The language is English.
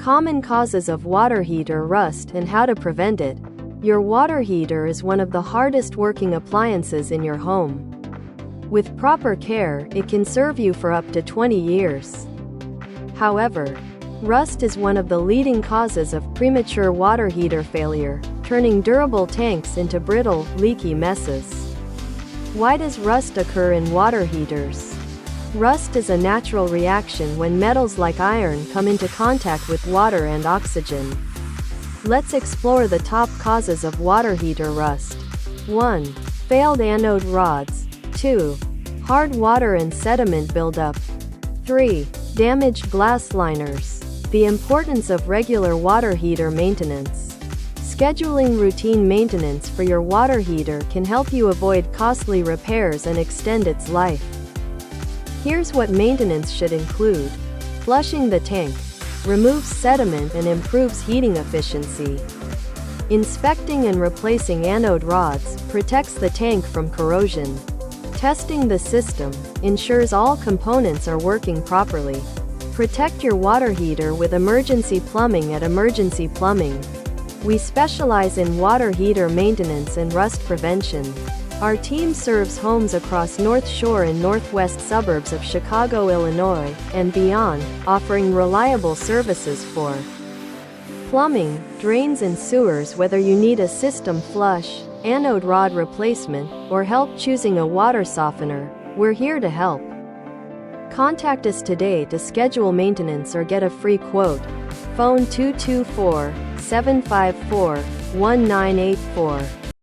Common causes of water heater rust and how to prevent it. Your water heater is one of the hardest working appliances in your home. With proper care, it can serve you for up to 20 years. However, rust is one of the leading causes of premature water heater failure, turning durable tanks into brittle, leaky messes. Why does rust occur in water heaters? Rust is a natural reaction when metals like iron come into contact with water and oxygen. Let's explore the top causes of water heater rust. 1. Failed anode rods. 2. Hard water and sediment buildup. 3. Damaged glass liners. The importance of regular water heater maintenance. Scheduling routine maintenance for your water heater can help you avoid costly repairs and extend its life. Here's what maintenance should include. Flushing the tank. Removes sediment and improves heating efficiency. Inspecting and replacing anode rods protects the tank from corrosion. Testing the system ensures all components are working properly. Protect your water heater with emergency plumbing at Emergency Plumbing. We specialize in water heater maintenance and rust prevention. Our team serves homes across North Shore and northwest suburbs of Chicago, Illinois, and beyond, offering reliable services for plumbing, drains and sewers. Whether you need a system flush, anode rod replacement, or help choosing a water softener, we're here to help. Contact us today to schedule maintenance or get a free quote. Phone 224-754-1984.